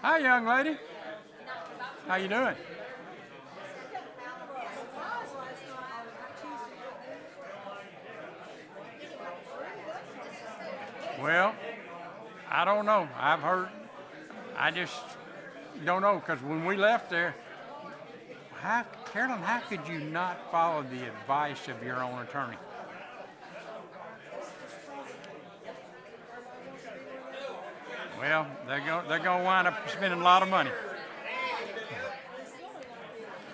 Hi, young lady. How you doing? Well, I don't know. I've heard. I just don't know because when we left there, Carolyn, how could you not follow the advice of your own attorney? Well, they're going to wind up spending a lot of money.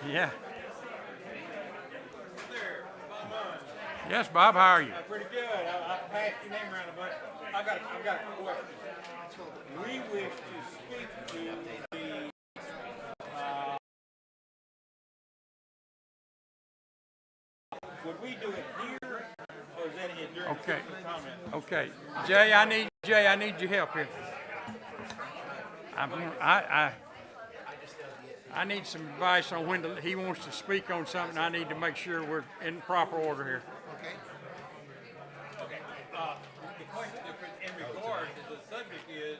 Yeah. Yes, Bob. How are you? Pretty good. I passed your name around a bunch. I've got a question. We wish to speak to the. Would we do it here, or is that during Okay. the comment? Okay, Jay, I need your help here. I need some advice on when he wants to speak on something. I need to make sure we're in proper order here. Okay. Okay. The question in regard to the subject is,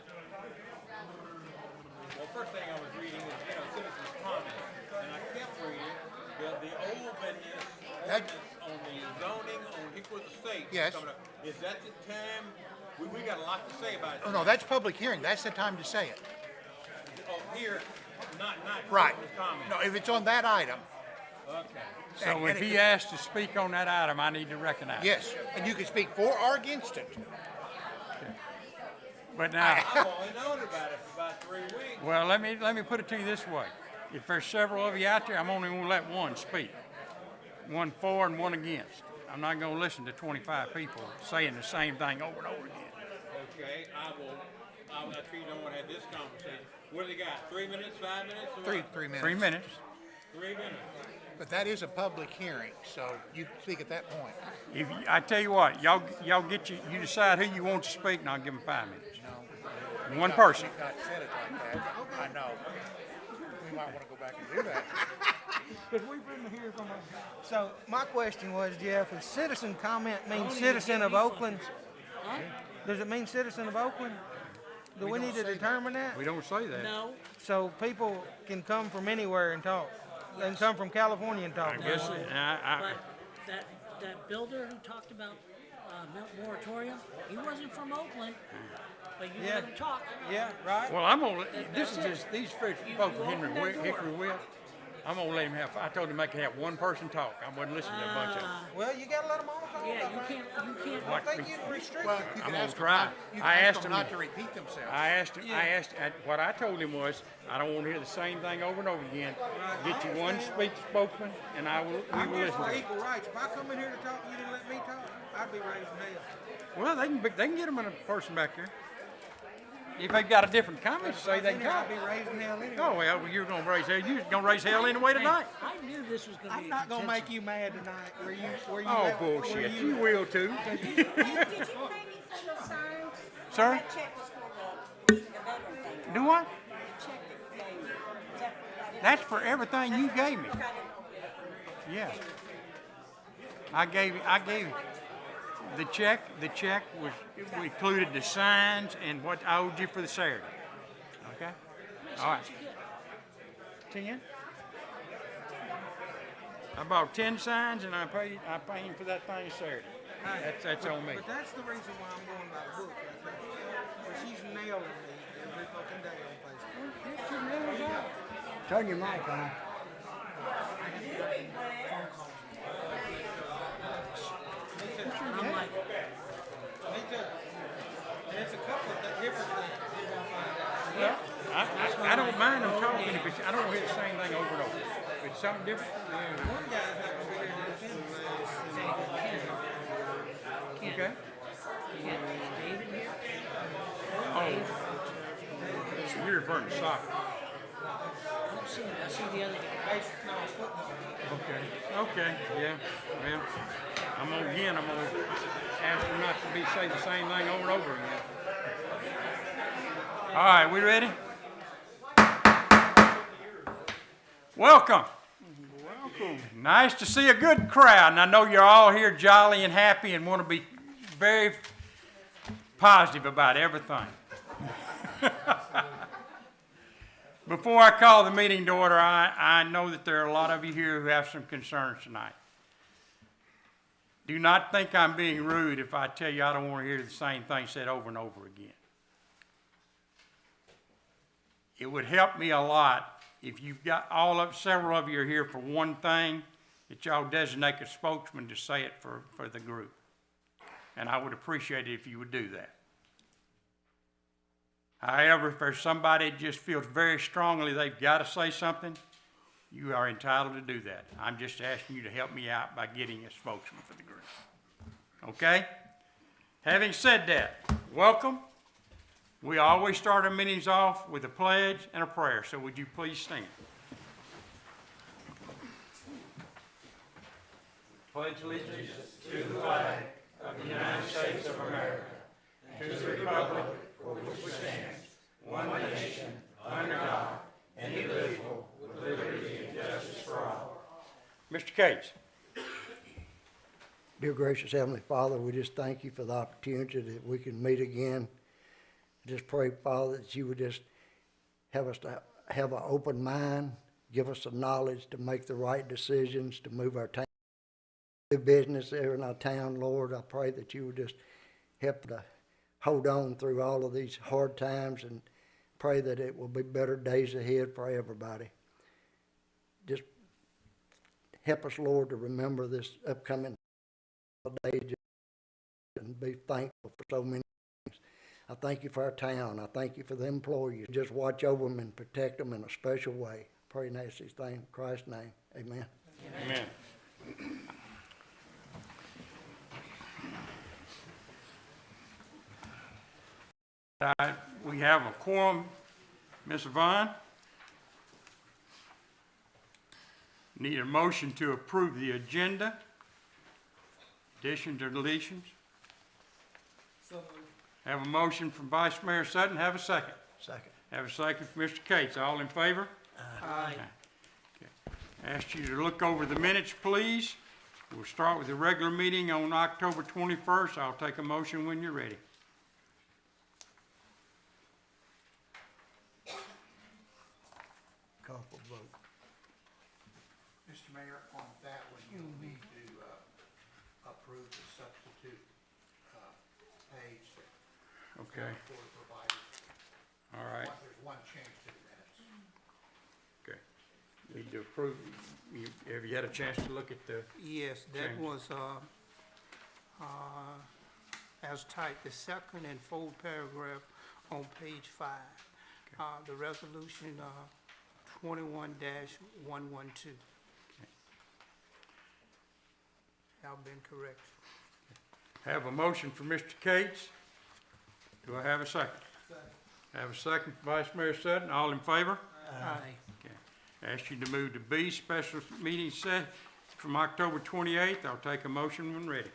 well, first thing I was reading is, citizens' comments, and I kept reading the ordinance on the zoning on Hickory Estate. Yes. Coming up. Is that the time? We got a lot to say about it. Oh, no, that's public hearing. That's the time to say it. Oh, here, not Right. citizens' comments. No, if it's on that item, Okay. So And if it he can- asks to speak on that item, I need to recognize it. yes. And you can speak for or against it. But now, I've only known about it for about 3 weeks. well, let me put it to you this way. If there's several of you out there, I'm only going to let one speak. One for and one against. I'm not going to listen to 25 people saying the same thing over and over again. Okay, I'm sure you don't want to have this conversation. What do they got? 3 minutes, 5 minutes? Or what? 3 minutes. 3 minutes. 3 minutes. But that is a public hearing, so you can speak at that point. I tell you what, y'all you decide who you want to speak, and I'll give them 5 minutes. No. One person. We've not said it like that. I know. We might want to go back and do that. Because we've been here from So my question was, Jeff, does citizen comment mean citizen of Oakland? Does it mean citizen of Oakland? Do we need to determine that? We don't say that. No, So people can come from anywhere and talk. They can come from California and talk. I guess, but that builder who talked about moratorium, he wasn't from Oakland, but you Yeah. let him talk. Yeah, right? well, I'm gonna. This is That's it. just these folks You from open that door. Hickory Will. I'm gonna let him have. I told him I could have one person talk. I wasn't listening to a bunch of them. Well, you gotta let them all talk. Yeah, you right? can't. I think you can restrict Well, it. you I'm can gonna ask try. them, you I can ask asked them them- not to repeat themselves. I asked him. What I told him was, I don't want to hear the same thing over and over again. Get you one spokesman, and we will I'm just listen for to it. equal rights. If I come in here to talk and you didn't let me talk, I'd be raising hell. Well, they can get them in a person back there. If they've got a different comment to say, they can talk. I'd be raising hell anyway. Oh well, you're gonna raise hell. You're gonna raise hell anyway tonight. I knew this was going to be. I'm not gonna make you mad tonight. Where you Oh at? Where bullshit! You will too. Did you pay me for the signs? Sir? That check was for the veteran thing. Do what? The check that you gave me. Is that for that? That's for everything you gave me. Yeah. I gave you the check. The check was included the signs and what I owed you for the Saturday. Okay. All right. 10. I bought 10 signs and I paid him for that thing Saturday. That's on me. But that's the reason why I'm going by the book right there. 'Cause she's nailing me every fucking day on Facebook. Turn your mic on. I'm like, Me too. And it's a couple of different things you're gonna find out. I don't mind them talking if it's, I don't hear the same thing over and over. If it's something different, One guy's not gonna be here to defend his ass. Ken, okay. Ken, is David here? Oh, so you're referring to soccer. I don't see him. I see the other guy. Basically, no, football. Okay, yeah, well, I'm gonna ask them not to say the same thing over and over again. All right, we ready? Welcome. Welcome. Nice to see a good crowd, and I know you're all here jolly and happy and want to be very positive about everything. Before I call the meeting to order, I know that there are a lot of you here who have some concerns tonight. Do not think I'm being rude if I tell you I don't want to hear the same thing said over and over again. It would help me a lot if you've got several of you are here for one thing, that y'all designate a spokesman to say it for the group. And I would appreciate it if you would do that. However, if there's somebody that just feels very strongly they've got to say something, you are entitled to do that. I'm just asking you to help me out by getting a spokesman for the group. Okay? Having said that, welcome. We always start our meetings off with a pledge and a prayer, so would you please stand? Pledge allegiance to the flag of the United States of America, and to the republic for which it stands, one nation, under God, indivisible, with liberty and justice for all. Mr. Cates. Dear gracious Heavenly Father, we just thank you for the opportunity that we can meet again. Just pray, Father, that you would just have us to have an open mind, give us the knowledge to make the right decisions, to move our town, do business there in our town, Lord. I pray that you would just help to hold on through all of these hard times, and pray that it will be better days ahead for everybody. Just help us, Lord, to remember this upcoming day and be thankful for so many things. I thank you for our town. I thank you for the employees. Just watch over them and protect them in a special way. Pray and ask these things in Christ's name. Amen. Amen. We have a quorum. Ms. Vaughn, need a motion to approve the agenda. Additions or deletions? Have a motion from Vice Mayor Sutton. Have a second. Second. Have a second from Mr. Cates. All in favor? Aye. Okay. Ask you to look over the minutes, please. We'll start with the regular meeting on October 21st. I'll take a motion when you're ready. Call for vote. Mr. Mayor, on that one, you'll need to approve the substitute page that Okay. the board provided. All right. There's one change to the minutes. Okay. Need to approve. Have you had a chance to look at the? Yes, that Change. was, as typed, the second and full paragraph on page 5. The resolution, 21-112. Have been corrected. Have a motion for Mr. Cates. Do I have a second? Have a second for Vice Mayor Sutton. All in favor? Aye. Okay. Ask you to move to B, special meeting set from October 28th. I'll take a motion when ready.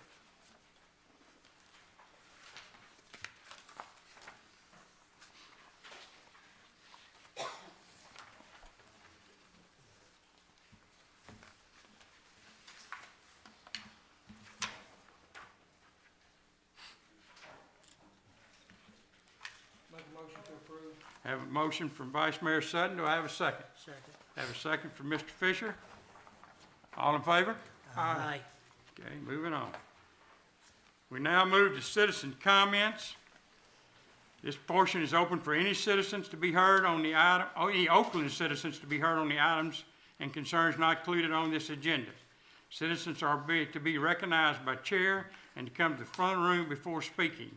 Make a motion to approve. Have a motion from Vice Mayor Sutton. Do I have a second? Second. Have a second from Mr. Fisher. All in favor? Aye. Okay, moving on. We now move to citizen comments. This portion is open for any citizens to be heard on the item, or any Oakland citizens to be heard on the items and concerns not included on this agenda. Citizens are to be recognized by chair and to come to the front room before speaking.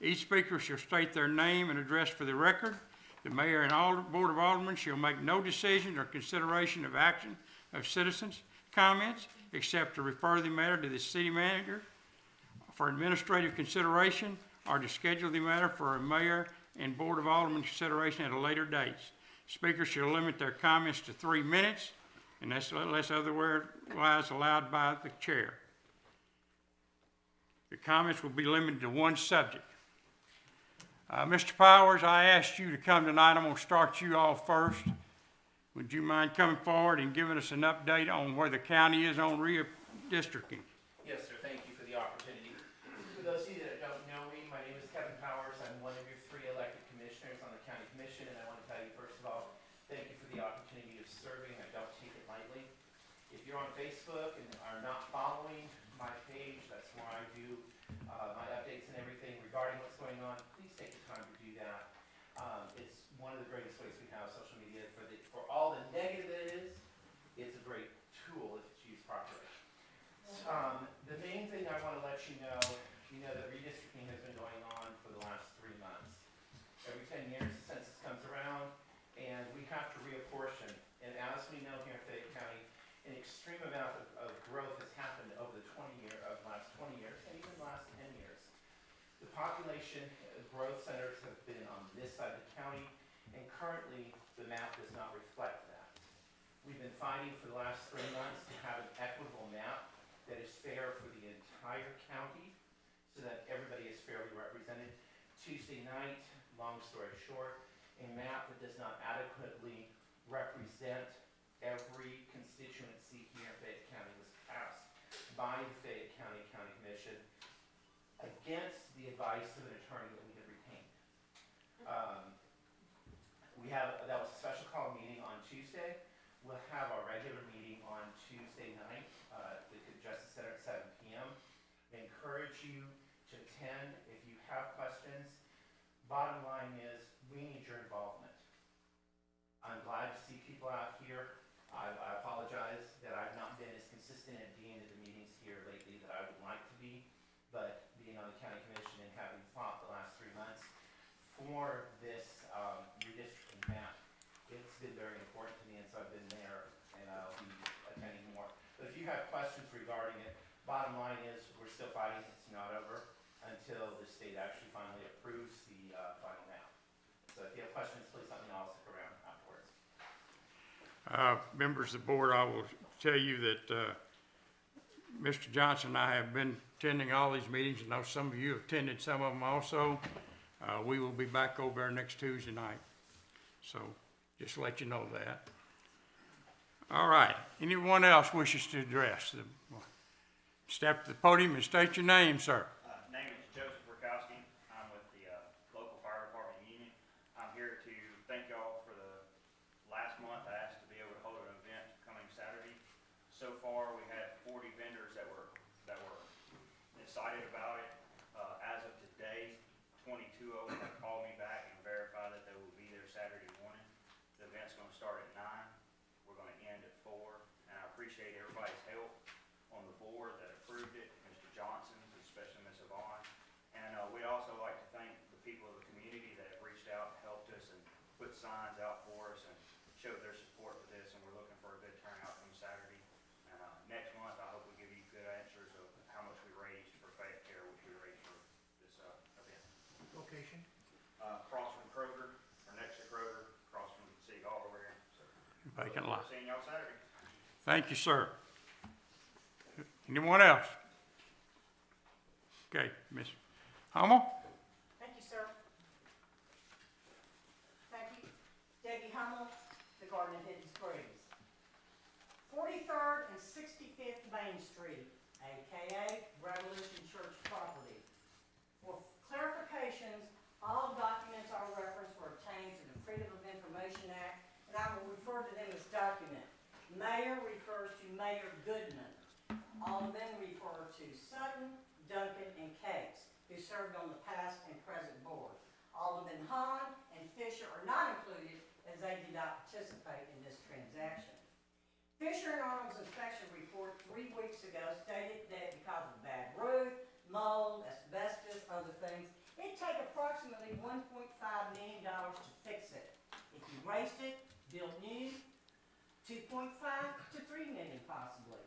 Each speaker shall state their name and address for the record. The mayor and all board of aldermen shall make no decision or consideration of action of citizens' comments except to refer the matter to the city manager for administrative consideration or to schedule the matter for a mayor and board of aldermen consideration at a later date. Speakers shall limit their comments to 3 minutes, and that's unless otherwise allowed by the chair. The comments will be limited to one subject. Mr. Powers, I asked you to come tonight. I'm going to start you off first. Would you mind coming forward and giving us an update on where the county is on redistricting? Yes, sir. Thank you for the opportunity. For those of you that don't know me, my name is Kevin Powers. I'm one of your 3 elected commissioners on the county commission, and I want to tell you, first of all, thank Facebook and are not following my page, that's where I do my updates and everything regarding what's going on, please take the time to do that. It's one of the greatest ways we have social media for all the negative it is. It's a great tool if it's used properly. The main thing I want to let you know that redistricting has been going on for the last 3 months. Every 10 years, the census comes around, and we have to reapportion. And as we know here in Fayette County, an extreme amount of growth has happened over the last 20 years, and even the last 10 years. The population growth centers have been on this side of the county, and currently the map does not reflect that. We've been fighting for the last 3 months to have an equitable map that is fair for the entire county, so that everybody is fairly represented. Tuesday night, long story short, a map that does not adequately represent every constituency here in Fayette County was passed by the Fayette County Commission against the advice of an attorney that we had retained. That was a special call meeting on Tuesday. We'll have our regular meeting on Tuesday night at the Justice Center at 7 p.m. I encourage you to attend if you have questions. Bottom line is, we need your involvement. I'm glad to see people out here. I apologize that I've not been as consistent at being at the meetings here lately that I would like to be, but being on the county commission and having fought the last 3 months for this redistricting map, it's been very important to me, and so I've been there, and I'll be attending more. But if you have questions regarding it, bottom line is, we're still fighting. It's not over until the state actually finally approves the final map. So if you have questions, please let me know. I'll stick around afterwards. Members of the board, I will tell you that Mr. Johnson and I have been attending all these meetings. I know some of you have attended some of them also. We will be back over there next Tuesday night. So just to let you know that. All right. Anyone else wishes to address? Step to the podium and state your name, sir. Name is Joseph Rakowski. I'm with the local fire department union. I'm here to thank y'all for the last month. I asked to be able to hold an event coming Saturday. So far, we had 40 vendors that were excited about it. As of today, 22 of them have called me back and verified that they will be there Saturday morning. The event's going to start at 9. We're going to end at 4. And I appreciate everybody's help on the board that approved it, Mr. Johnson, especially Ms. Yvonne. And we'd also like to thank the people of the community that have reached out and helped us and put signs out for us and showed their support for this. And we're looking for a good turnout from Saturday. And next month, I hope we give you good answers of how much we raised for Fayette Care, which we raised for this event. Location? Across from Kroger, or next to Kroger, across from City Hall over here. So, Vacant lot. seeing y'all Saturday. Thank you, sir. Anyone else? Okay, Ms. Hummel? Thank you, sir. Thank you. Debbie Hummel, the Garden of Hidden Springs. 43rd and 65th Main Street, AKA Revolution Church property. For clarifications, all documents I reference were obtained through the Freedom of Information Act, and I will refer to them as document. Mayor refers to Mayor Goodman. Aldermen refer to Sutton, Duncan, and Case, who served on the past and present board. Alderman Hahn and Fisher are not included as they did not participate in this transaction. Fisher and Arnold's inspection report 3 weeks ago stated that because of bad roof, mold, asbestos, other things, it'd take approximately $1.5 million to fix it. If you raised it, built new, $2.5 to $3 million possibly.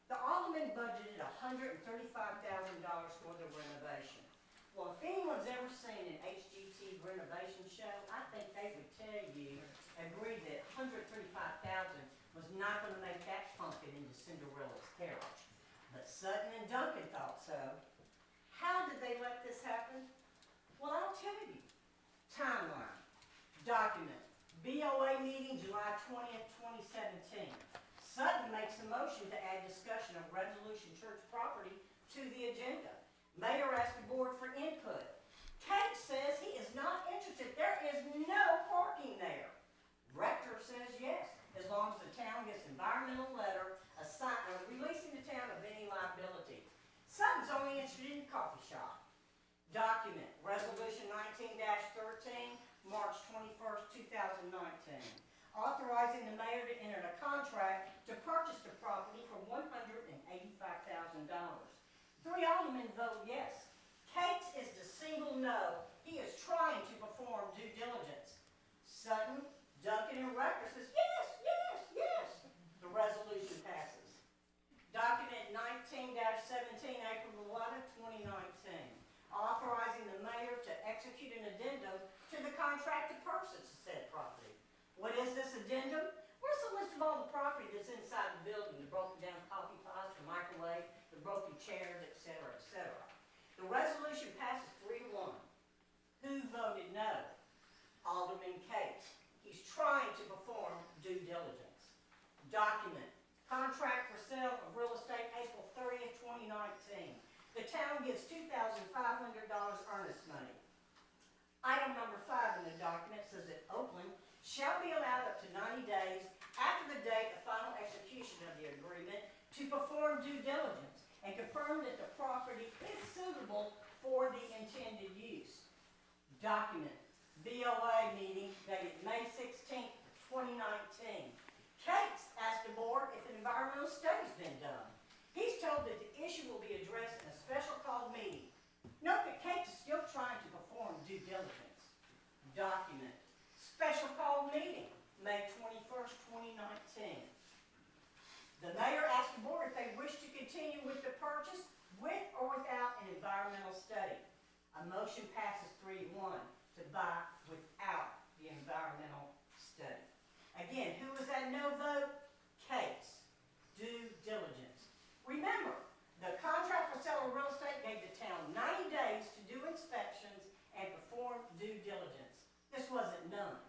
The alderman budgeted $135,000 for the renovation. Well, if anyone's ever seen an HGT renovation show, I think they would tell you, agree that $135,000 was not going to make that pumpkin into Cinderella's carriage. But Sutton and Duncan thought so. How did they let this happen? Well, I'll tell you. Timeline. Document. BOA meeting July 20th, 2017. Sutton makes a motion to add discussion of Resolution Church property to the agenda. Mayor asked the board for input. Kate says he is not interested. There is no parking there. Rector says yes, as long as the town gets environmental letter, a Main Street Coffee Shop. Document Resolution 19-13, March 21st, 2019, authorizing the mayor to enter a contract to purchase the property for $185,000. 3 aldermen vote yes. Cates is the single no. He is trying to perform due diligence. Sutton, Duncan, and Recker says yes, yes, yes. The resolution passes. Document 19-17, April 11, 2019, authorizing the mayor to execute an addendum to the contract to purchase said property. What is this addendum? Well, it's a list of all the property that's inside the building, the broken down coffee pots, the microwave, the broken chairs, etc., etc. The resolution passes 3-1. Who voted no? Alderman Cates. He's trying to perform due diligence. Document contract for sale of real estate, April 30th, 2019. The town gives $2,500 earnest money. Item number 5 in the document says that Oakland shall be allowed up to 90 days after the date of final execution of the agreement to perform due diligence and confirm that the property is suitable for the intended use. Document BOA meeting dated May 16th, 2019. Cates asked the board if an environmental study's been done. He's told that the issue will be addressed in a special called meeting. Note that Cates is still trying to perform due diligence. Document special called meeting, May 21st, 2019. The mayor asked the board if they wish to continue with the purchase with or without an environmental study. A motion passes 3-1 to buy without the environmental study. Again, who was that no vote? Cates. Due diligence. Remember, the contract for sale of real estate gave the town 90 days to do inspections and perform due diligence. This wasn't done.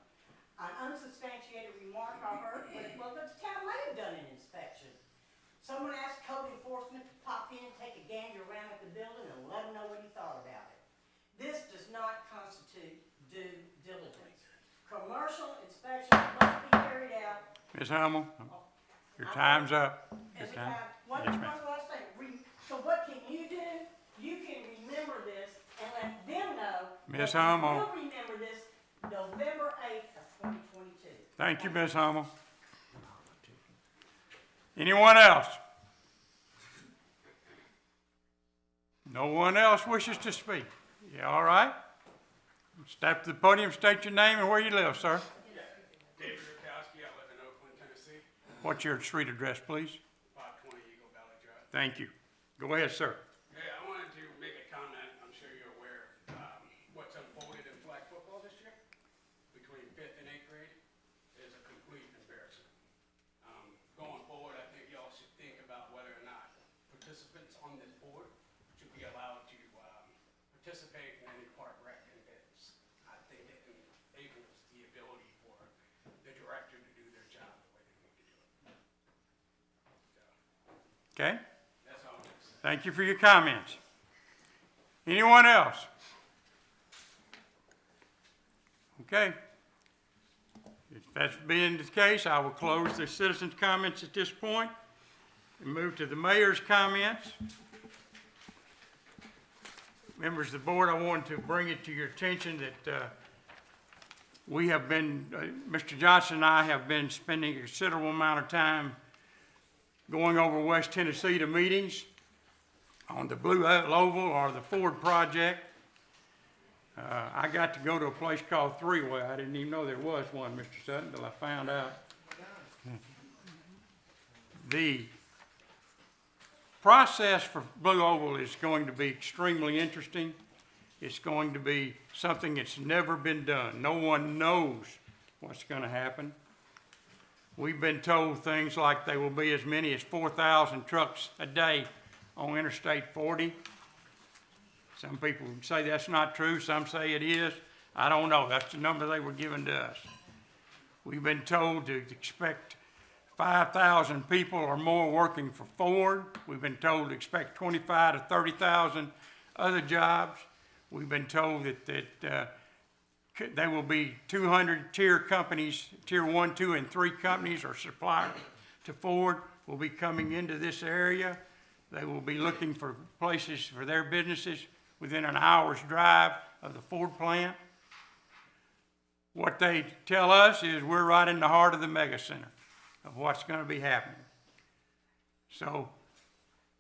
An unsubstantiated remark I heard was, well, the town may have done an inspection. Someone asked code enforcement to pop in, take a gander around at the building, and let them know what he thought about it. This does not constitute due diligence. Commercial inspections must be carried out. Ms. Hummel, your time's up. Your Is it time. time? One Yes, ma'am. last thing. So what can you do? You can remember this and let them know. Ms. that you Hummel. will remember this November 8th of 2022. Thank you, Ms. Hummel. Anyone else? No one else wishes to speak? Yeah, all right. Step to the podium, state your name and where you live, sir. David Rukowski, I live in Oakland, Tennessee, What's your street address, please? 520 Eagle Valley Drive. Thank you. Go ahead, sir. Hey, I wanted to make a comment. I'm sure you're aware what's unfolded in flag football this year between 5th and 8th grade is a complete embarrassment. Going forward, I think y'all should think about whether or not participants on this board should be allowed to participate in any park rec events. I think it enables the ability for the director to do their job the way they need to do it. So, Okay? that's all I'm going to say. Thank you for your comments. Anyone else? Okay. If that's being the case, I will close the citizens' comments at this point and move to the mayor's comments. Members of the board, I wanted to bring it to your attention that we have been, Mr. Johnson and I have been spending a considerable amount of time going over West Tennessee to meetings on the Blue Oval or the Ford project. I got to go to a place called Three-Way. I didn't even know there was one, Mr. Sutton, until I found out. The process for Blue Oval is going to be extremely interesting. It's going to be something that's never been done. No one knows what's going to happen. We've been told things like there will be as many as 4,000 trucks a day on Interstate 40. Some people say that's not true. Some say it is. I don't know. That's the number they were given to us. We've been told to expect 5,000 people or more working for Ford. We've been told to expect 25,000 to 30,000 other jobs. We've been told that there will be 200 tier companies, tier 1, 2, and 3 companies or suppliers to Ford will be coming into this area. They will be looking for places for their businesses within an hour's drive of the Ford plant. What they tell us is we're right in the heart of the mega center of what's going to be happening. So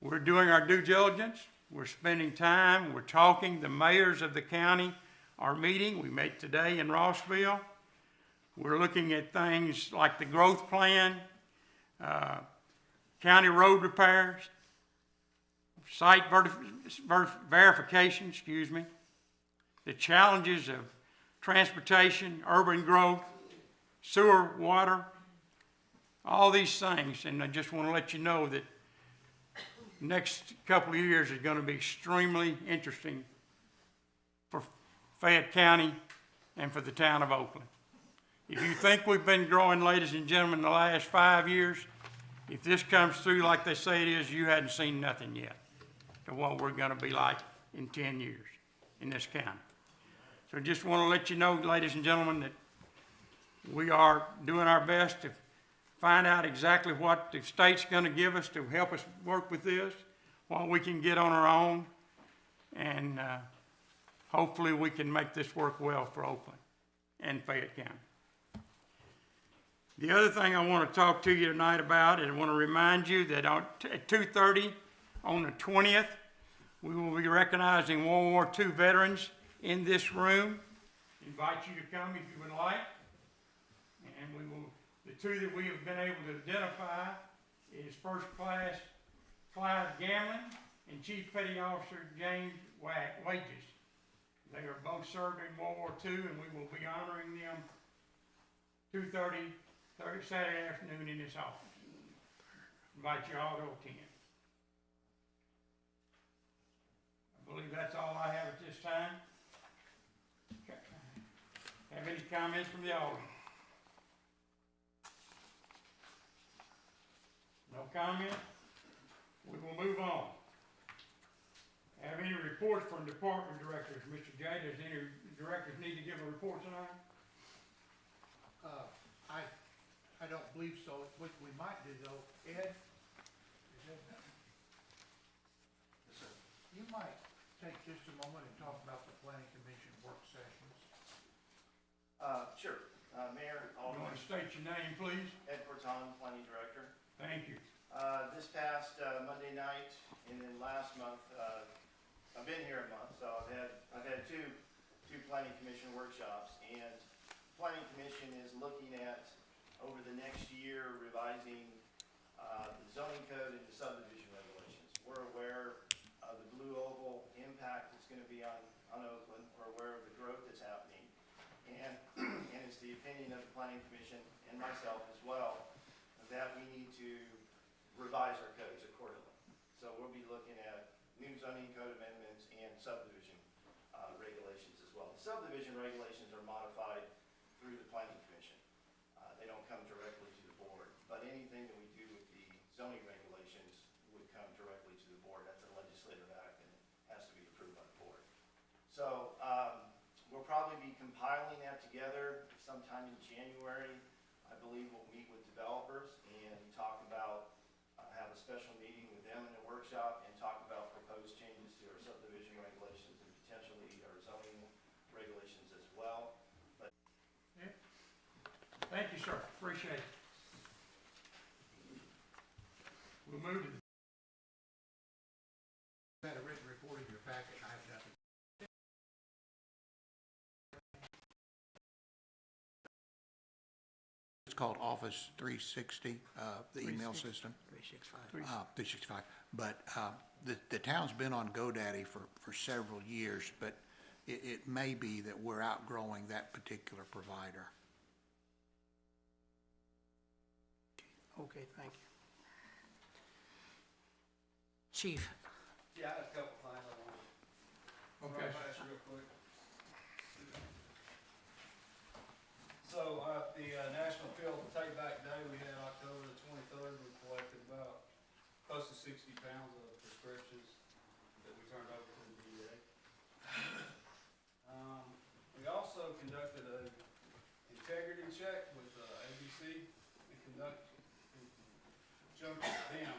we're doing our due diligence. We're spending time. We're talking. The mayors of the county are meeting. We met today in Rossville. We're looking at things like the growth plan, county road repairs, site verification, the challenges of transportation, urban growth, sewer, water, all these things. And I just want to let you know that the next couple of years is going to be extremely interesting for Fayette County and for the town of Oakland. If you think we've been growing, ladies and gentlemen, the last 5 years, if this comes through like they say it is, you hadn't seen nothing yet to what we're going to be like in 10 years in this county. So just want to let you know, ladies and gentlemen, that we are doing our best to find out exactly what the state's going to give us to help us work with this, what we can get on our own, and hopefully we can make this work well for Oakland and Fayette County. The other thing I want to talk to you tonight about, and I want to remind you that at 2:30 on the 20th, we will be recognizing World War II veterans in this room. Invite you to come if you would like. And the two that we have been able to identify is First Class Clyde Gamlin and Chief Petty Officer James Wages. They are both served in World War II, and we will be honoring them 2:30 Saturday afternoon in this office. Invite you all to attend. I believe that's all I have at this time. Have any comments from the audience? No comment? We will move on. Have any reports from department directors? Mr. J, does any directors need to give a report tonight? I don't believe so. What we might do though, Ed, you might take just a moment and talk about the planning commission work sessions. Sure. Mayor, You want to state your name, please? Ed Corton, Planning Director. Thank you. This past Monday night and then last month, I've been here a month, so I've had two Planning Commission workshops, and Planning Commission is looking at over the next year revising the zoning code and the subdivision regulations. We're aware of the blue oval impact that's going to be on Oakland. We're aware of the growth that's happening, and it's the opinion of the Planning Commission and myself as well that we need to revise our codes accordingly. So we'll be looking at new zoning code amendments and subdivision regulations as well. The subdivision regulations are modified through the Planning Commission. They don't come directly to the board, but anything that we do with the zoning regulations would come directly to the board. That's a legislative act and it has to be approved by the board. So we'll probably be compiling that together sometime in January. I believe we'll meet with developers and talk about, have a special meeting with them in a workshop and talk about proposed changes to our subdivision regulations and potentially our zoning regulations as well. But Yeah. Thank you, sir. Appreciate it. We'll move to Had a written report in your packet, and I have nothing. It's called Office 360, the email system. 365. But the town's been on GoDaddy for several years, but it may be that we're outgrowing that particular provider. Okay, thank you. Chief, Yeah, I have a couple things I want to Okay. run past real quick. So, the National Field Take Back Day we had October the 23rd, we collected about close to 60 pounds of prescriptions that we turned over to the DEA. We also conducted a integrity check with ABC and jumped them.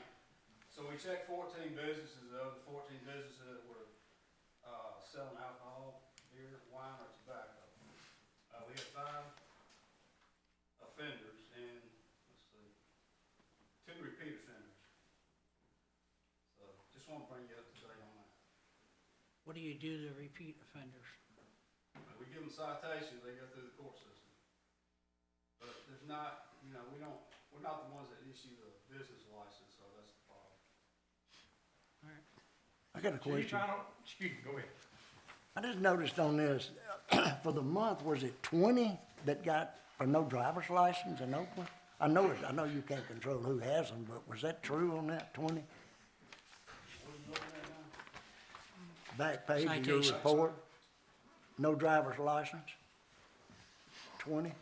So we checked 14 businesses, of the 14 businesses that were, selling alcohol, beer, wine, or tobacco. We had 5 offenders and, let's see, 2 repeat offenders. So, just want to bring you up to date on that. What do you do to repeat offenders? We give them citations, they go through the court system. But there's not, you know, we're not the ones that issue the business license, so that's the problem. All right. I got a Chief, question. excuse me, go ahead. I just noticed on this, for the month, was it 20 that got a no driver's license in Oakland? I know you can't control who has them, but was that true on that, 20? What are you looking at now? Back page of your Citations. report, no driver's license, 20?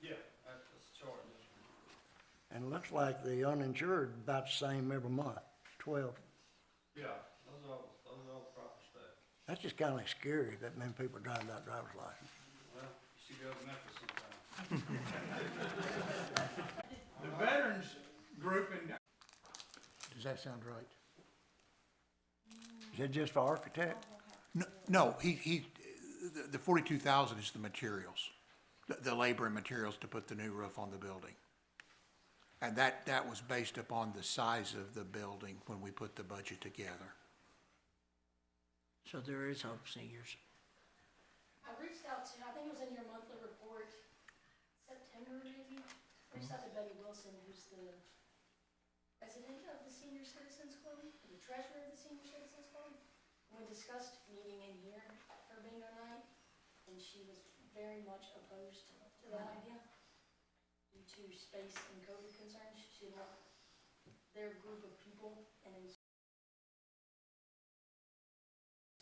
Yeah, that's the chart. And it looks like the uninsured about the same every month, 12. Yeah, those are all the proper steps. That's just kind of scary that many people drive without driver's license. Well, you should go to Memphis sometime. The veterans group in, Does that sound right? Is that just for architect? No, the 42,000 is the materials, the labor and materials to put the new roof on the building. And that was based upon the size of the building when we put the budget together. So there is hope, seniors. I reached out to, I think it was in your monthly report, September maybe, reached out to Betty Wilson, who's the president of the Senior Citizens Club, the treasurer of the Senior Citizens Club. And we discussed meeting in here for bingo night, and she was very much opposed to that idea due to space and COVID concerns. She didn't want their group of people and in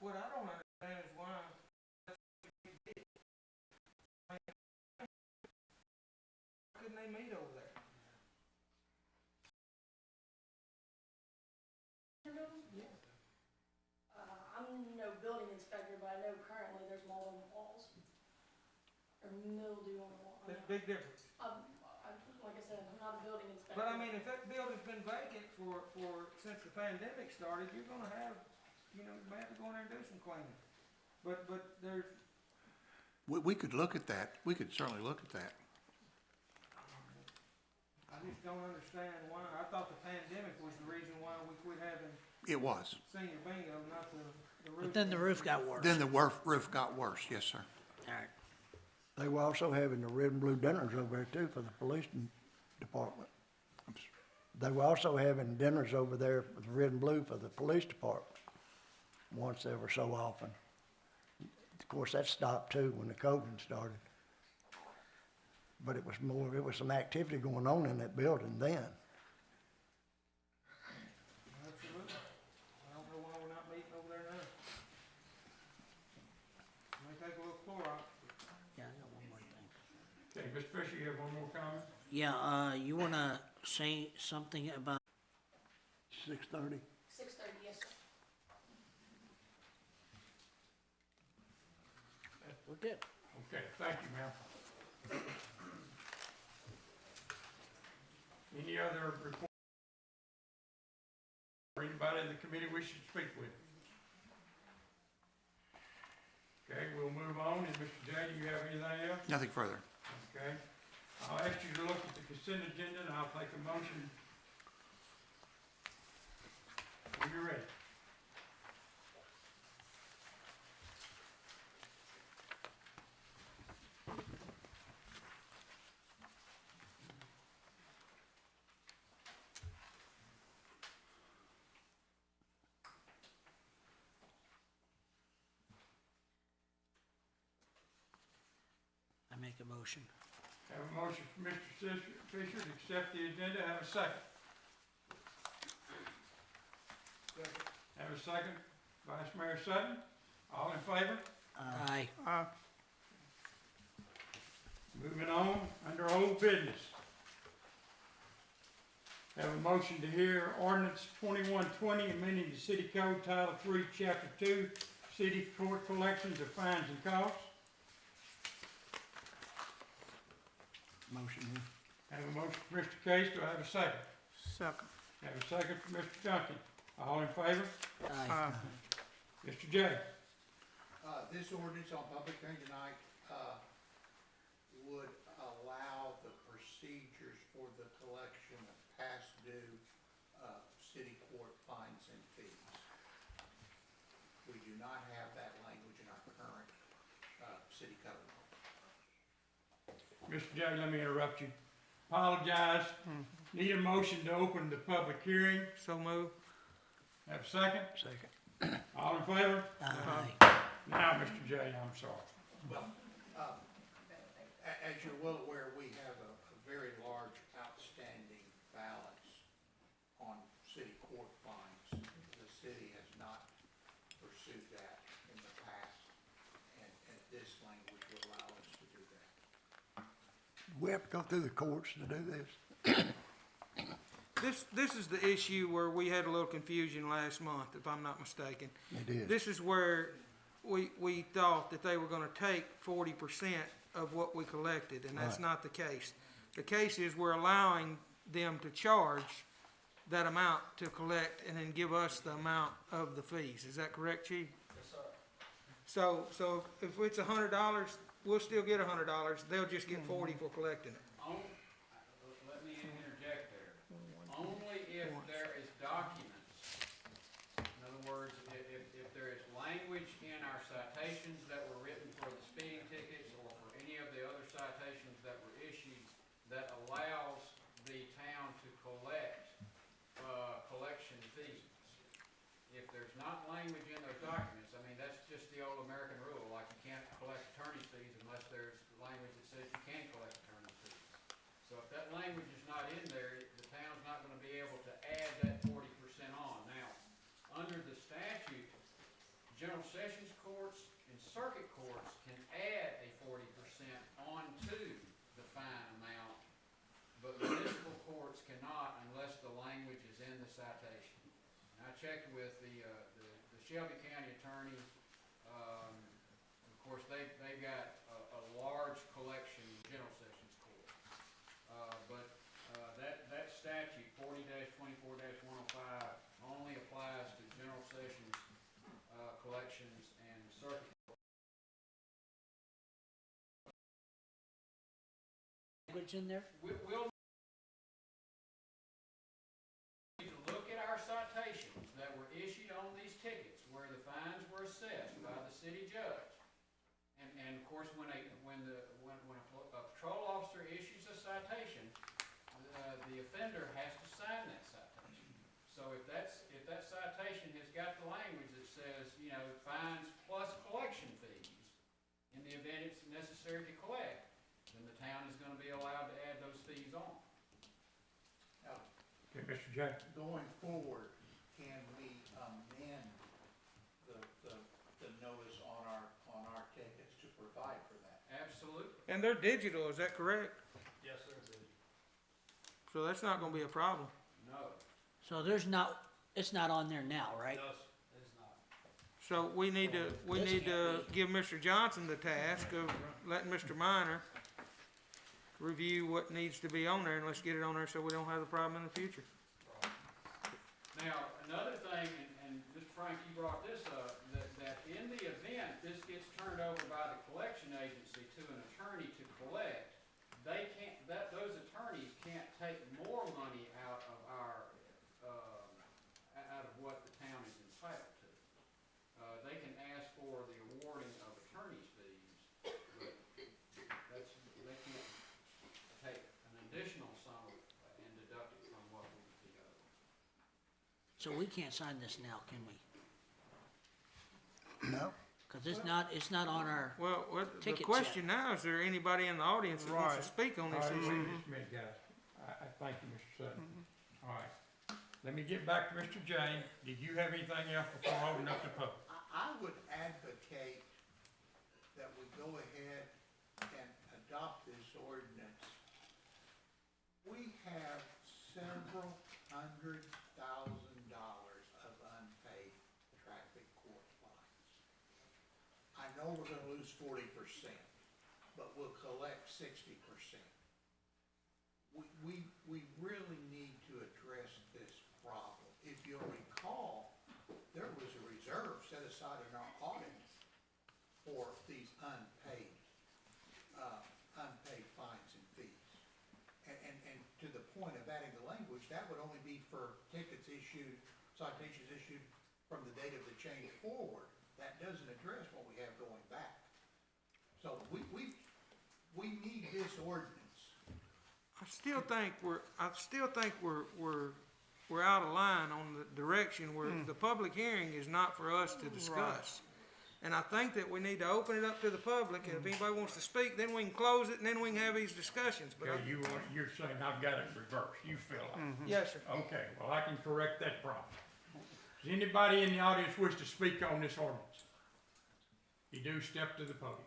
What I don't understand is why. Couldn't they meet over there? Yeah. I'm no building inspector, but I know currently there's mold on the walls. Or mildew on the wall. There's a big difference. Like I said, I'm not a building inspector. But I mean, if that building's been vacant since the pandemic started, you're gonna have, you may have to go in there and do some cleaning. But there's, We could look at that, we could certainly look at that. I just don't understand why. I thought the pandemic was the reason why we quit having It was. senior bingo, not the roof. But then the roof got worse. Then the roof got worse, yes, sir. All right. They were also having the red and blue dinners over there too for the police department. They were also having dinners over there with red and blue for the police department, once ever so often. Of course, that stopped too when the COVID started. But it was some activity going on in that building then. Absolutely. I don't know why we're not meeting over there now. May take a little Clorox. Yeah, I got one more thing. okay, Mr. Fisher, you have one more comment? Yeah, you wanna say something about 6:30. 6:30, yes, sir. we're good. Okay, thank you, ma'am. Any other report? Or anybody in the committee we should speak with? Okay, we'll move on. And Mr. J, do you have anything else? Nothing further. Okay. I'll ask you to look at the consent agenda and I'll take a motion. When you're ready. I make a motion. Have a motion from Mr. Fisher to accept the agenda. Have a second. Have a second. Vice Mayor Sutton. All in favor? Aye. Moving on, under old business. Have a motion to hear ordinance 2120, amending the city code title 3, chapter 2, city court collections of fines and costs. Motion here. Have a motion from Mr. Case. Do I have a second? Second. Have a second for Mr. Duncan. All in favor? Aye. Mr. J. This ordinance on public hearing tonight, would allow the procedures for the collection of past due, city court fines and fees. We do not have that language in our current, city code. Mr. J, let me interrupt you. Apologize. Need a motion to open the public hearing. So move. Have a second? Second. All in favor? Aye. Now, Mr. J, I'm sorry. Well, as you're well aware, we have a very large outstanding balance on city court fines. The city has not pursued that in the past, and this language will allow us to do that. We have to go through the courts to do this? This is the issue where we had a little confusion last month, if I'm not mistaken. It is. This is where we thought that they were gonna take 40% of what we collected, and that's Right. not the case. The case is we're allowing them to charge that amount to collect and then give us the amount of the fees. Is that correct, Chief? Yes, sir. So if it's $100, we'll still get $100. They'll just get 40 for collecting it. Let me interject there. Only if there is documents. In other words, if there is language in our citations that were written for the speeding tickets or for any of the other citations that were issued that allows the town to collect, collection fees. If there's not language in those documents, I mean, that's just the old American rule, like you can't collect attorney's fees unless there's language that says you can collect attorney's fees. So if that language is not in there, the town's not gonna be able to add that 40% on. Now, under the statute, general sessions courts and circuit courts can add a 40% onto the fine amount, but municipal courts cannot unless the language is in the citation. And I checked with the Shelby County attorney. Of course, they've got a large collection in general sessions court. But that statute, 40-24-105, only applies to general sessions collections and circuit. Language in there? We'll need to look at our citations that were issued on these tickets where the fines were assessed by the city judge. And of course, when a patrol officer issues a citation, the offender has to sign that citation. So if that citation has got the language that says, fines plus collection fees, in the event it's necessary to collect, then the town is gonna be allowed to add those fees on. Now, Okay, Mr. J. going forward, can we amend the notice on our tickets to provide for that? Absolutely. And they're digital, is that correct? Yes, sir. So that's not gonna be a problem. No. So it's not on there now, right? No, it's not. So we need to give Mr. Johnson the task of letting Mr. Minor review what needs to be on there, and let's get it on there so we don't have the problem in the future. Now, another thing, and Mr. Frank, you brought this up, that in the event this gets turned over by the collection agency to an attorney to collect, those attorneys can't take more money out of out of what the town is entitled to. They can ask for the awarding of attorney's fees, but they can't take an additional sum and deduct it from what would be owed. So we can't sign this now, can we? No? Cause it's not on our, Well, the Tickets yet. question now, is there anybody in the audience that wants to Right. speak on All this right, issue? wait just a minute, guys. I thank you, Mr. Sutton. All right. Let me get back to Mr. J. Did you have anything else before I open up the public? I would advocate that we go ahead and adopt this ordinance. We have several $100,000 of unpaid traffic court fines. I know we're gonna lose 40%, but we'll collect 60%. We really need to address this aside in our audit for these unpaid fines and fees. And to the point of adding the language, that would only be for tickets issued, citations issued from the date of the change forward. That doesn't address what we have going back. So we need this ordinance. I still think we're out of line on the direction where the public hearing is not for us to discuss. And I think that we need to open it up to the public, and if anybody wants to speak, then we can close it, and then we can have these discussions, but. Okay, you're saying I've got it reversed, you feel like. Yes, sir. Okay, well, I can correct that problem. Does anybody in the audience wish to speak on this ordinance? You do step to the podium.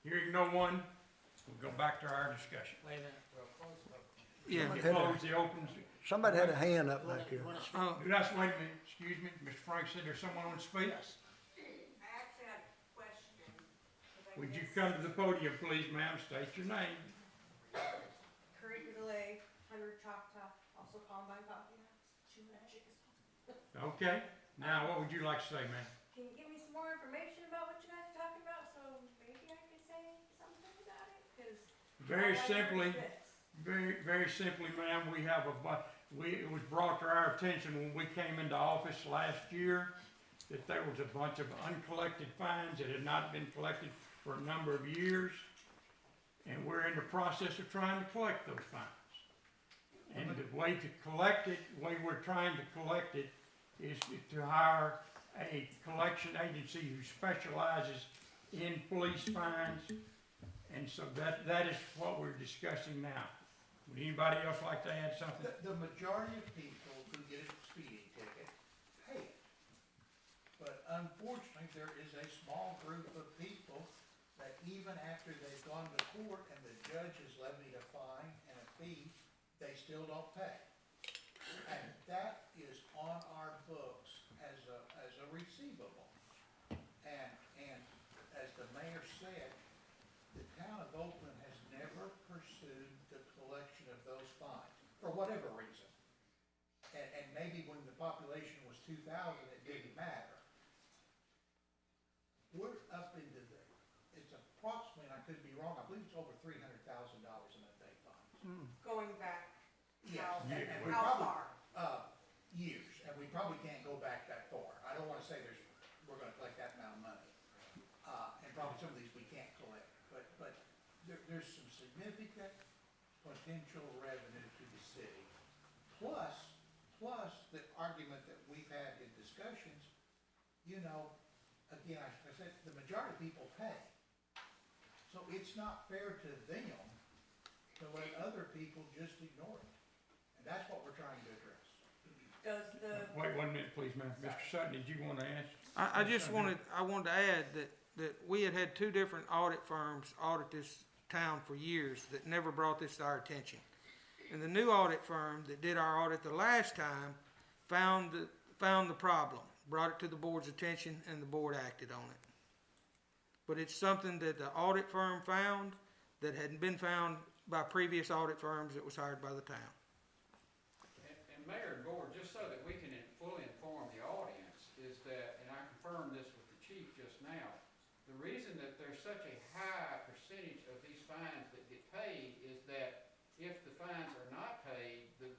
Hearing no one, we'll go back to our discussion. Wait a minute. Yeah. We close the open. Somebody had a hand up back here. Just wait a minute, excuse me, Mr. Frank said there's someone who wants to speak? I actually had a question. Would you come to the podium, please, ma'am, state your name. Curry Delay, 100 Choctaw, also Combine Coffee House. Okay, now what would you like to say, ma'am? Can you give me some more information about what you guys are talking about, so maybe I can say something about it? 'Cause Very all I heard simply, is this. very simply, ma'am, it was brought to our attention when we came into office last year that there was a bunch of uncollected fines that had not been collected for a number of years. And we're in the process of trying to collect those fines. And the way to collect it, the way we're trying to collect it is to hire a collection agency who specializes in police fines. And so that is what we're discussing now. Would anybody else like to add something? The majority of people who get a speeding ticket pay it. But unfortunately, there is a small group of people that even after they've gone to court and the judge has levied a fine and a fee, they still don't pay. And that is on our books as a receivable. And as the mayor said, the town of Oakland has never pursued the collection of those fines, for whatever reason. And maybe when the population was 2,000, it didn't matter. We're up into it's approximately, and I could be wrong, I believe it's over $300,000 in unpaid fines. Going back, Yes, how, and we how probably, far? years, and we probably can't go back that far. I don't wanna say we're gonna collect that amount of money. And probably some of these we can't collect, but there's some significant potential revenue to the city. Plus the argument that we've had in discussions, again, I said, the majority of people pay. So it's not fair to them to let other people just ignore it. And that's what we're trying to address. Does the, Wait 1 minute, please, ma'am. Mr. Sutton, did you want to ask? I wanted to add that we had two different audit firms audit this town for years that never brought this to our attention. And the new audit firm that did our audit the last time found the problem, brought it to the board's attention, and the board acted on it. But it's something that the audit firm found that hadn't been found by previous audit firms that was hired by the town. And Mayor and Board, just so that we can fully inform the audience, is that, and I confirmed this with the chief just now, the reason that there's such a high percentage of these fines that get paid is that if the fines are not paid, the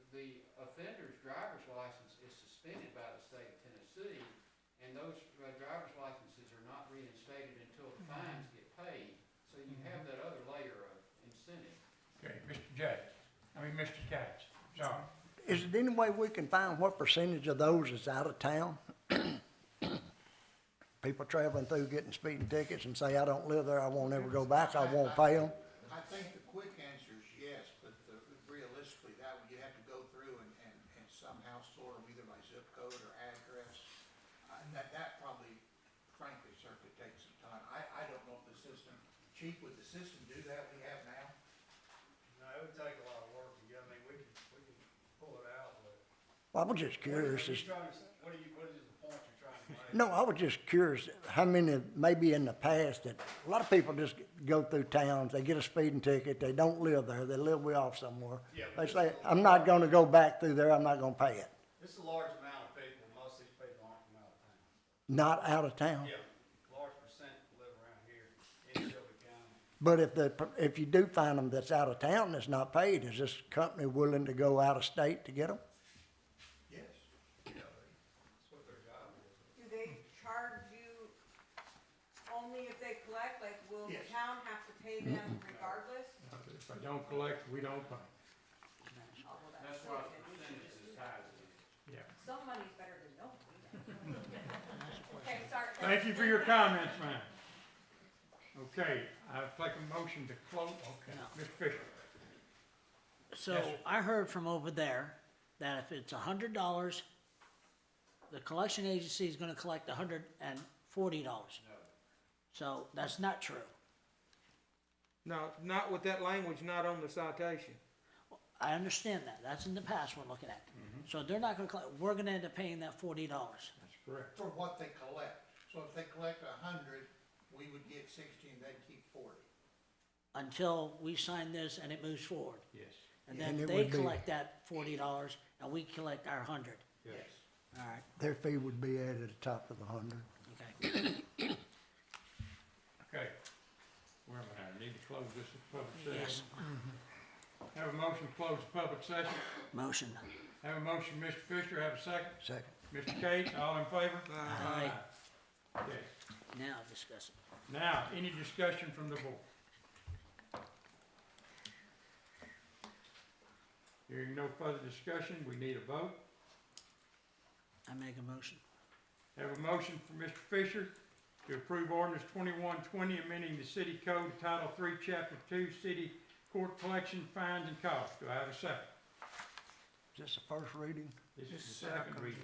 offender's driver's license is suspended by the state of Tennessee, and those driver's licenses are not reinstated until the fines get paid. So you have that other layer of incentive. Okay, Mr. Katz, sorry. Is there any way we can find what percentage of those is out of town? People traveling through getting speeding tickets and say, I don't live there, I won't ever go back, I won't pay them? I think the quick answer is yes, but realistically, you have to go through and somehow sort them either by zip code or address. That probably, frankly, sir, could take some time. I don't know if the system, Chief, would the system do that we have now? No, it would take a lot of work, we can pull it out, but. I was just curious. What is the point you're trying to make? No, I was just curious, how many, maybe in the past, that a lot of people just go through towns, they get a speeding ticket, they don't live there, they live way off somewhere. Yeah, They but say, I'm not gonna go back through there, I'm not gonna pay it. It's a large amount of people, most of these not out of town. Yeah, large percent live around here in Shelby County. But if you do find them that's out of town that's not paid, is this company willing to go out of state to get them? Yes. That's what their job is. Do they charge you only if they collect, like, will the Yes. town have to pay them regardless? If I don't collect, we don't pay. Oh, well, That's silly, why then we should percentage just is do high. that. Yeah. Some money's better than no money. Okay, sorry. Thank you for your comments, ma'am. Okay, I'll take a motion to close, okay, Mr. Fisher. So Yes, sir. I heard from over there that if it's $100, the collection agency is gonna collect $140. So that's not true. No, not with that language, not on the citation. I understand that. That's in the past we're looking at. So they're not gonna collect, we're gonna end up paying that $40. That's correct. For what they collect. So if they collect 100, we would get 60 and they'd keep 40. Until we sign this and it moves forward. Yes, And And then it they would be- collect that $40 and we collect our 100. yes. All right, Their fee would be added at the top of the 100. okay. Okay. Where am I? I need to close this public Yes, session. Have a motion to close the public session. motion. Have a motion, Mr. Fisher, have a second. Second. Mr. Cate, all in favor? Aye. Okay. Now discuss it. Now, any discussion from the board? Hearing no further discussion, we need a vote. I make a motion. Have a motion for Mr. Fisher to approve ordinance 2120, amending the city code, Title III, Chapter 2, City Court Collection, Fines and Costs. Do I have a second? Is this the first reading? This is the second reading.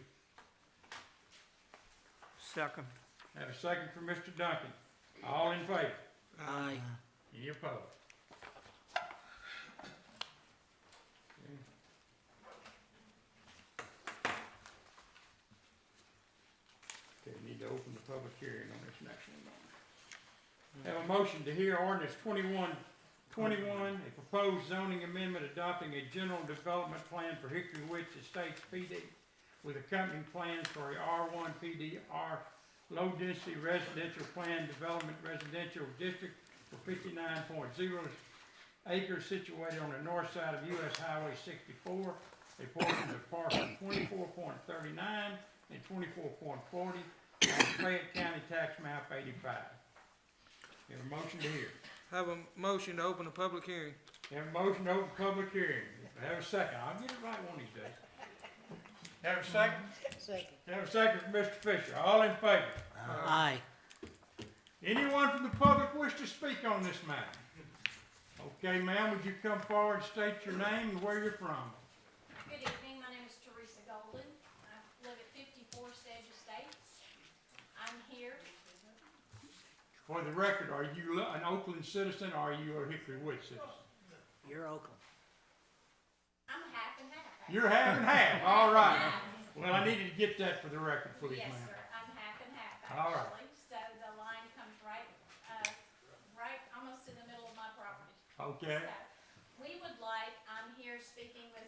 Second. Have a second for Mr. Duncan. All in favor? Aye. Any opposed? Okay, we need to open the public hearing on this next one. Have a motion to hear ordinance 2121, a proposed zoning amendment adopting a general development plan for Hickory Woods Estates PD with accompanying plans for a R1 PDR low-density residential plan development residential district for 59.0 acres situated on the north side of US Highway 64, a portion of parcel 24.39 and 24.40 on Fayette County Tax Map 85. Have a motion to hear. Have a motion to open a public hearing. Have a motion to open public hearing. Have a second. I'll get it right one of these days. Have a second? Second. Have a second for Mr. Fisher. All in favor? Aye. Anyone from the public wish to speak on this matter? Okay, ma'am, would you come forward and state your name and where you're from? Good evening, my name is Teresa Golden. I live at 54 Stage Estates. I'm here. For the record, are you an Oakland citizen or are you a Hickory Woods citizen? You're Oakland. I'm half and half. You're half and half, all right. Well, I needed to get that for the record, please, Yes, ma'am. sir, I'm half and half, All right. actually. So the line comes right almost in the middle of my property. Okay, So, we would like, I'm here speaking with,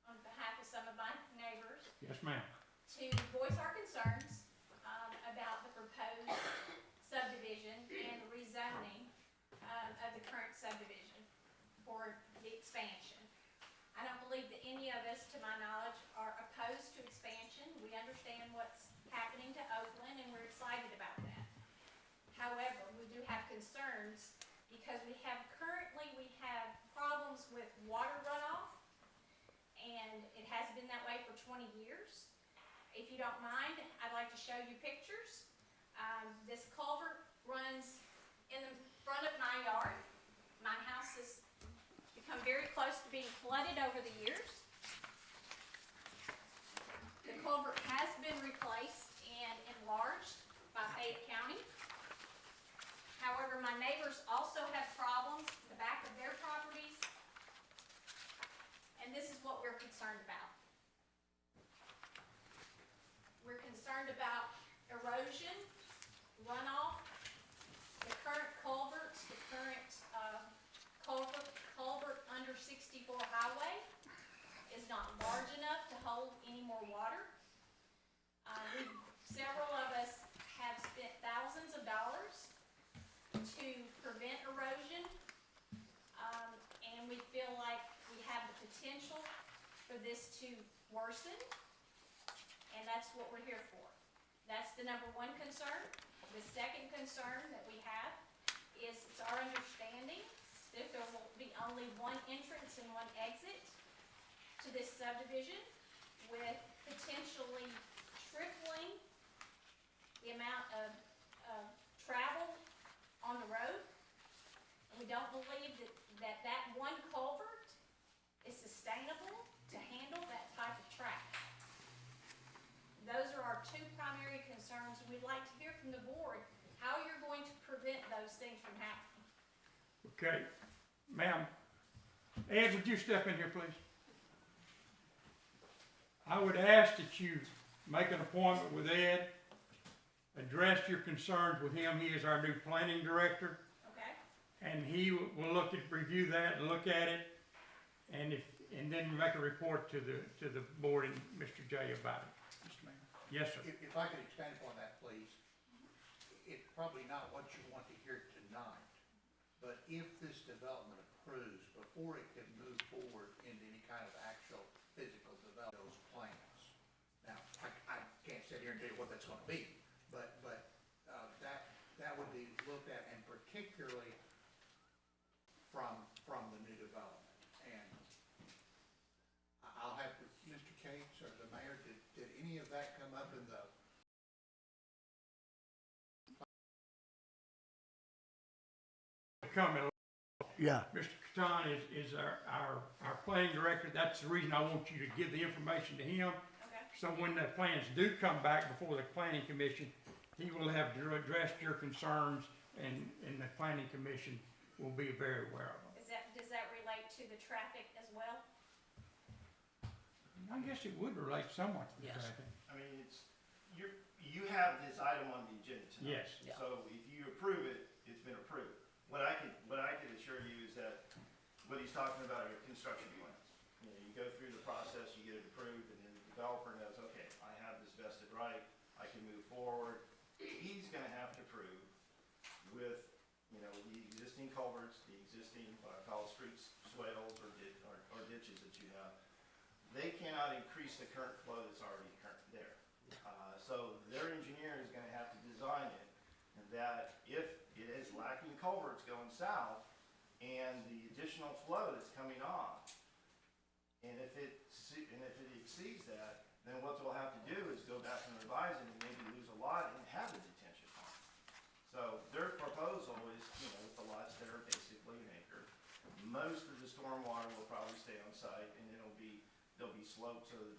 on behalf of some of my neighbors, yes, ma'am. to voice our concerns, about the proposed subdivision and rezoning, of the current subdivision for the expansion. I don't believe that any of us, to my knowledge, are opposed to expansion. We understand what's happening to Oakland and we're excited about that. However, we do have concerns because we have problems with water runoff, and it has been that way for 20 years. If you don't mind, I'd like to show you pictures. This culvert runs in the front of my yard. My house has become very close to being flooded over the years. The culvert has been replaced and enlarged by Fayette County. However, my neighbors also have problems with the back of their properties, and this is what we're concerned about. We're concerned about erosion, runoff, the current culverts, the current culvert under 64 highway is not large enough to hold any more water. Several of potential for this to worsen, and that's what we're here for. That's the number one concern. The second concern that we have is it's our understanding that there will be only one entrance and one exit to this subdivision, with potentially tripling the amount of travel on the road. And we don't believe that one culvert is sustainable to handle that type of traffic. Those are our two primary concerns, and we'd like to hear from the board how you're going to prevent those things from happening. Okay, ma'am. Ed, would you step in here, please? I would ask that you make an appointment with Ed, address your concerns with him. He is our new planning director. Okay? And he will review that and look at it, and then make a report to the board and Mr. J about it. Mr. Mayor? Yes, sir. If I could expand upon that, please. It's probably not what you want to hear tonight, but if this development approves, before it can move forward into any kind of actual physical development, those plans. Now, I can't sit here and tell you what that's gonna be, but that would be looked at, and particularly from the new development. And I'll have to, Mr. Cates or the mayor, did any of that come up in the Comment. Yeah. Mr. Catan is our planning director. That's the reason I want you to give the information to him. Okay. So when the plans do come back before the planning commission, he will have addressed your concerns, and the planning commission will be very aware of them. Does that relate to the traffic as well? I guess it would relate somewhat to the Yes. traffic. I mean, you have this item on the agenda tonight. Yes. Yeah. So if you approve it, it's been approved. What I can assure you is that what he's talking about are construction plans. You know, you go through the process, you get it approved, and then the developer knows, okay, I have this vested right, I can move forward. He's gonna have to prove with, you know, the existing culverts, the existing, what I call streets, swales, or ditches that you have, they cannot increase the current flow that's already there. So their engineer is gonna have to design it that if it is lacking culverts going south and the additional flow that's coming off, and if it exceeds that, then what they'll have to do is go back and revise it and maybe lose a lot and have a detention pond. So their proposal is, you know, with the lots that are basically an acre, most of the stormwater will probably stay on site, and they'll be sloped so that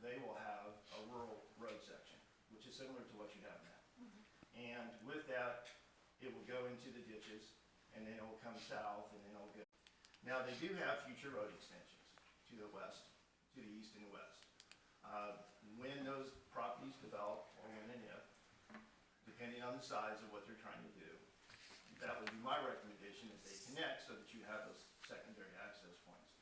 they will have a rural road section, which is similar to what you have now. And with that, it will go into the ditches, and then it will come south, and then it'll go. Now, they do have future road extensions to the west, to the east and the west. When those properties develop, or when and if, depending on the size of what they're trying to do, that would be my recommendation, that they connect so that you have those secondary access points.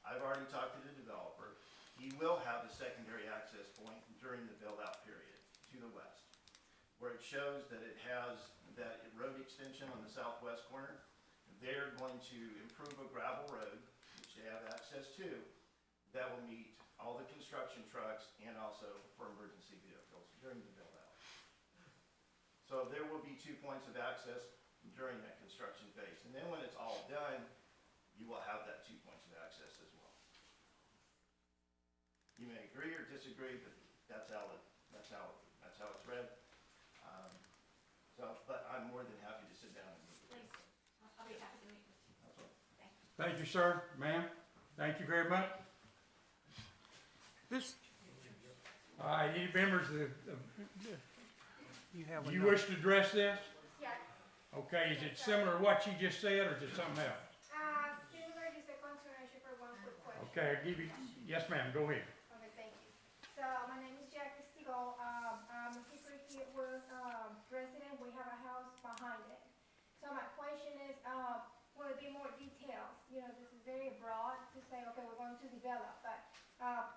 I've already talked to the developer. He will have a secondary access point during the build-out period to the west, where it shows that it has that road extension on the southwest corner. They're going to improve a gravel road, which they have access to, that will meet all the construction trucks and also for emergency vehicles during the build-out. So there will be 2 points of access during that construction phase. And then when it's all done, you will have that 2 points of access as well. You may agree or disagree, but that's how it's read. But I'm more than happy to sit down and meet with you. Please, I'll be happy to meet with you. That's all. Thank you. Thank you, sir, ma'am. Thank you very much. This, All right, any members of you have you enough. wish to address this? Yes. Okay, is it similar to what you just said, or is it something else? Similar to the conservation for one quick question. Okay, I'll give you, yes, ma'am, go ahead. Okay, thank you. So my name is Jackie Stigall. I'm a Hickory resident. We have a house behind it. So my question is, will it be more details? You know, this is very broad to say, okay, we're going to develop, but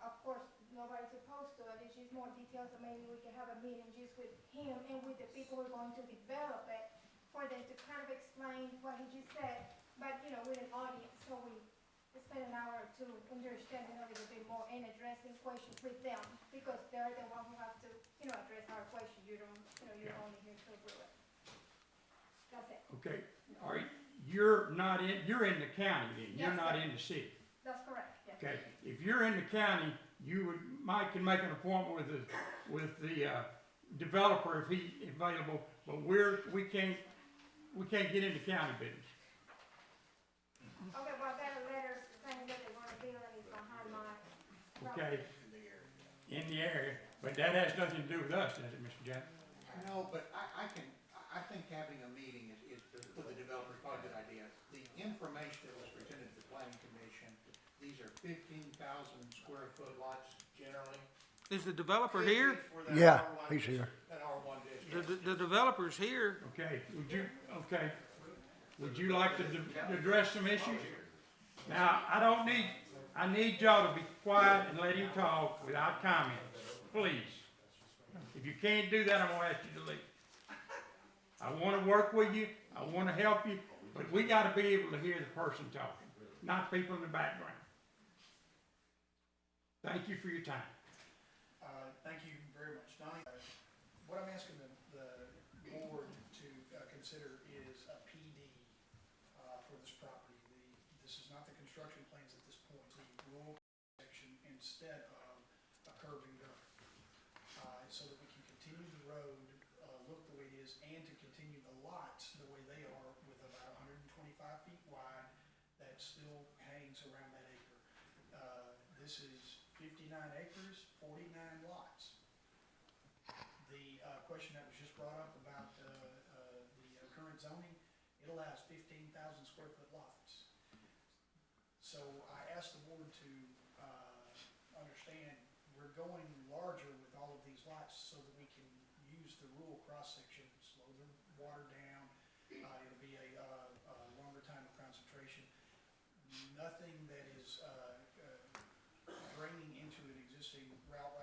of course, nobody's opposed to it. It's just more details, so maybe we can have a meeting just with him and with the people who are going to develop it, for them to kind of explain what he just said, but, you know, with an audience, so we spend an hour or two understanding a little bit more and addressing questions with them, because they're the one who have to, address our questions. You don't, you're Yeah. only here to approve it. That's it. Okay, all right, you're in the county then, you're Yes, not sir. in the city. That's correct, yes. Okay, if you're in the county, Mike can make an appointment with the developer if he's available, but we can't get into county business. Okay, well, I got a letter saying that they're gonna build and it's behind my property. Okay, in the area, but that has nothing to do with us, does it, Mr. Jackson? No, but I think having a meeting is for the developer is probably a good idea. The information that was presented to the planning commission, these are 15,000 square foot lots generally. Is the developer here? For that Yeah, R1 he's here. That R1 district. The developer's here. Okay, would you like to address some issues? Now, I need y'all to be quiet and let him talk without comments, please. If you can't do that, I'm gonna ask you to leave. I wanna work with you, I wanna help you, but we gotta be able to hear the person talking, not people in the background. Thank you for your time. Thank you very much, Donnie. What I'm asking the board to consider is a PD for this property. This is not the construction plans at this point, the rural section instead of a curb and gutter. So that we can continue the road, look the way it is, and to continue the lots the way they are with about 125 feet wide that still hangs around that acre. This is 59 acres, 49 lots. The question that was just brought up about the current zoning, it allows 15,000 square foot lots. So I asked the board to understand, we're going larger with all of these lots so that we can use the rural cross-section, slow the water down. It'll be a longer time of concentration. Nothing that is draining into an existing route